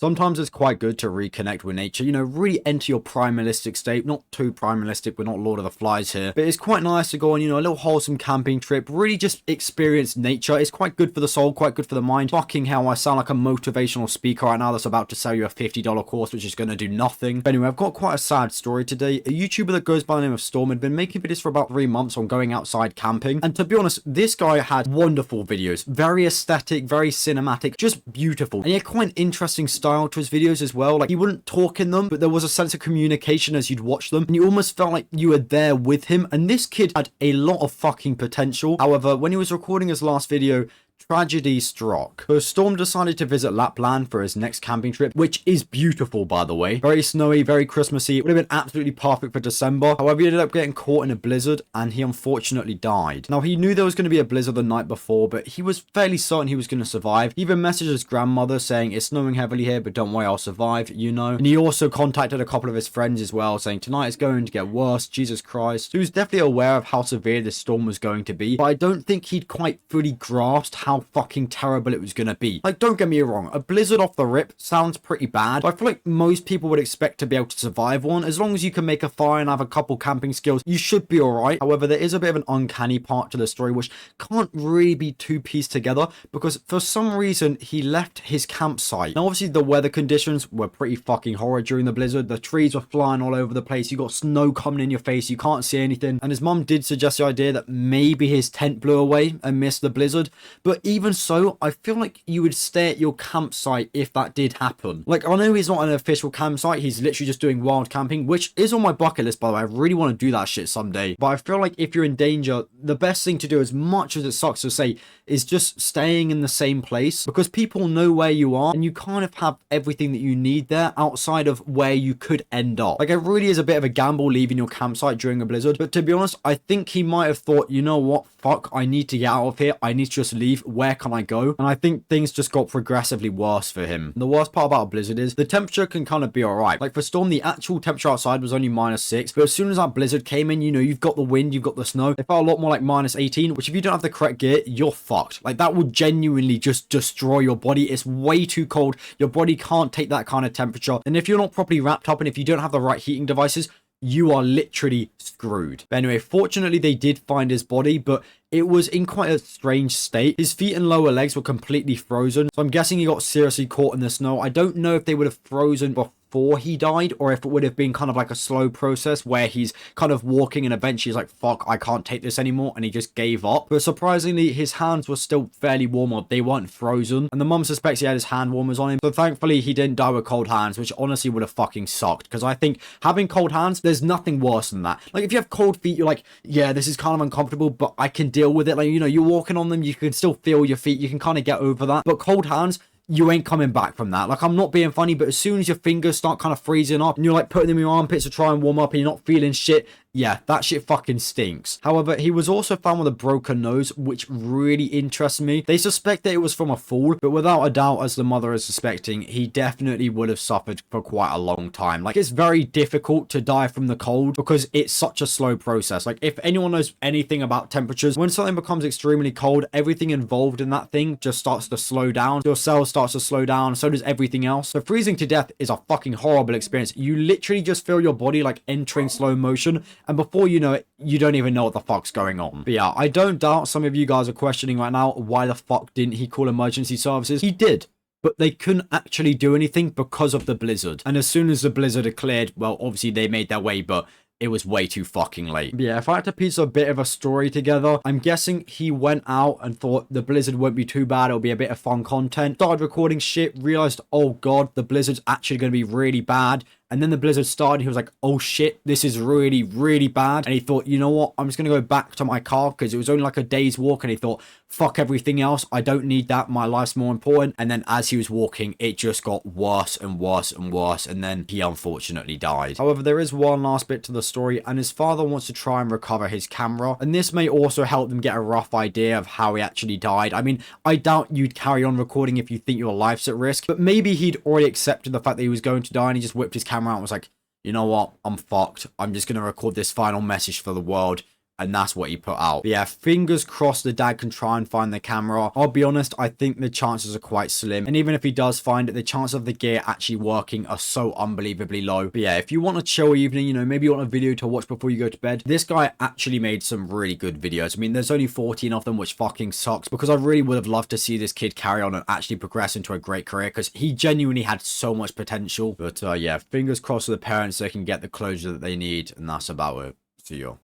Sometimes it's quite good to reconnect with nature, you know, really enter your primalistic state. Not too primalistic, we're not Lord of the Flies here, but it's quite nice to go on, you know, a little wholesome camping trip, really just experience nature. It's quite good for the soul, quite good for the mind. Fucking hell, I sound like a motivational speaker right now that's about to sell you a $50 course, which is going to do nothing. But anyway, I've got quite a sad story today. A YouTuber that goes by the name of Storm had been making videos for about 3 months on going outside camping. And to be honest, this guy had wonderful videos, very aesthetic, very cinematic, just beautiful. And he had quite an interesting style to his videos as well. Like, he wouldn't talk in them, but there was a sense of communication as you'd watch them, and you almost felt like you were there with him. And this kid had a lot of fucking potential. However, when he was recording his last video, tragedy struck. So Storm decided to visit Lapland for his next camping trip, which is beautiful, by the way. Very snowy, very Christmassy. It would have been absolutely perfect for December. However, he ended up getting caught in a blizzard, and he unfortunately died. Now, he knew there was going to be a blizzard the night before, but he was fairly certain he was going to survive. He even messaged his grandmother saying, "It's snowing heavily here, but don't worry, I'll survive," you know. And he also contacted a couple of his friends as well, saying, "Tonight is going to get worse, Jesus Christ." So he was definitely aware of how severe this storm was going to be, but I don't think he'd quite fully grasped how fucking terrible it was going to be. Like, don't get me wrong, a blizzard off the rip sounds pretty bad, but I feel like most people would expect to be able to survive one. As long as you can make a fire and have a couple camping skills, you should be alright. However, there is a bit of an uncanny part to the story which can't really be too pieced together, because for some reason he left his campsite. Now, obviously the weather conditions were pretty fucking horrid during the blizzard. The trees were flying all over the place, you got snow coming in your face, you can't see anything, and his mum did suggest the idea that maybe his tent blew away and missed the blizzard. But even so, I feel like you would stay at your campsite if that did happen. Like, I know he's not an official campsite, he's literally just doing wild camping, which is on my bucket list, by the way. I really want to do that shit someday. But I feel like if you're in danger, the best thing to do, as much as it sucks to say, is just staying in the same place, because people know where you are, and you kind of have everything that you need there outside of where you could end up. Like, it really is a bit of a gamble leaving your campsite during a blizzard, but to be honest, I think he might have thought, you know what, fuck, I need to get out of here, I need to just leave, where can I go? And I think things just got progressively worse for him. And the worst part about a blizzard is the temperature can kind of be alright. Like, for Storm, the actual temperature outside was only -6, but as soon as that blizzard came in, you know, you've got the wind, you've got the snow, it felt a lot more like -18, which if you don't have the correct gear, you're fucked. Like, that would genuinely just destroy your body. It's way too cold, your body can't take that kind of temperature, and if you're not properly wrapped up and if you don't have the right heating devices, you are literally screwed. But anyway, fortunately they did find his body, but it was in quite a strange state. His feet and lower legs were completely frozen, so I'm guessing he got seriously caught in the snow. I don't know if they would have frozen before he died, or if it would have been kind of like a slow process where he's kind of walking and eventually he's like, fuck, I can't take this anymore, and he just gave up. But surprisingly, his hands were still fairly warm, or they weren't frozen, and the mum suspects he had his hand warmers on him. So thankfully he didn't die with cold hands, which honestly would have fucking sucked, because I think having cold hands, there's nothing worse than that. Like, if you have cold feet, you're like, yeah, this is kind of uncomfortable, but I can deal with it. Like, you know, you're walking on them, you can still feel your feet, you can kind of get over that. But cold hands, you ain't coming back from that. Like, I'm not being funny, but as soon as your fingers start kind of freezing up and you're like putting them in your armpits to try and warm up and you're not feeling shit, yeah, that shit fucking stinks. However, he was also found with a broken nose, which really interests me. They suspect that it was from a fall, but without a doubt, as the mother is suspecting, he definitely would have suffered for quite a long time. Like, it's very difficult to die from the cold because it's such a slow process. Like, if anyone knows anything about temperatures, when something becomes extremely cold, everything involved in that thing just starts to slow down. Your cells starts to slow down, so does everything else. So freezing to death is a fucking horrible experience. You literally just feel your body like entering slow motion, and before you know it, you don't even know what the fuck's going on. But yeah, I don't doubt some of you guys are questioning right now, why the fuck didn't he call emergency services? He did, but they couldn't actually do anything because of the blizzard. And as soon as the blizzard had cleared, well, obviously they made their way, but it was way too fucking late. But yeah, if I had to piece a bit of a story together, I'm guessing he went out and thought the blizzard won't be too bad, it'll be a bit of fun content, started recording shit, realized, oh god, the blizzard's actually going to be really bad. And then the blizzard started, he was like, oh shit, this is really, really bad. And he thought, you know what, I'm just going to go back to my car, because it was only like a day's walk, and he thought, fuck everything else, I don't need that, my life's more important. And then as he was walking, it just got worse and worse and worse, and then he unfortunately died. However, there is one last bit to the story, and his father wants to try and recover his camera, and this may also help them get a rough idea of how he actually died. I mean, I doubt you'd carry on recording if you think your life's at risk, but maybe he'd already accepted the fact that he was going to die, and he just whipped his camera out and was like, you know what, I'm fucked, I'm just going to record this final message for the world, and that's what he put out. But yeah, fingers crossed the dad can try and find the camera. I'll be honest, I think the chances are quite slim, and even if he does find it, the chance of the gear actually working are so unbelievably low. But yeah, if you want a chill evening, you know, maybe you want a video to watch before you go to bed, this guy actually made some really good videos. I mean, there's only 14 of them, which fucking sucks, because I really would have loved to see this kid carry on and actually progress into a great career, because he genuinely had so much potential. But yeah, fingers crossed for the parents, they can get the closure that they need, and that's about it. See you.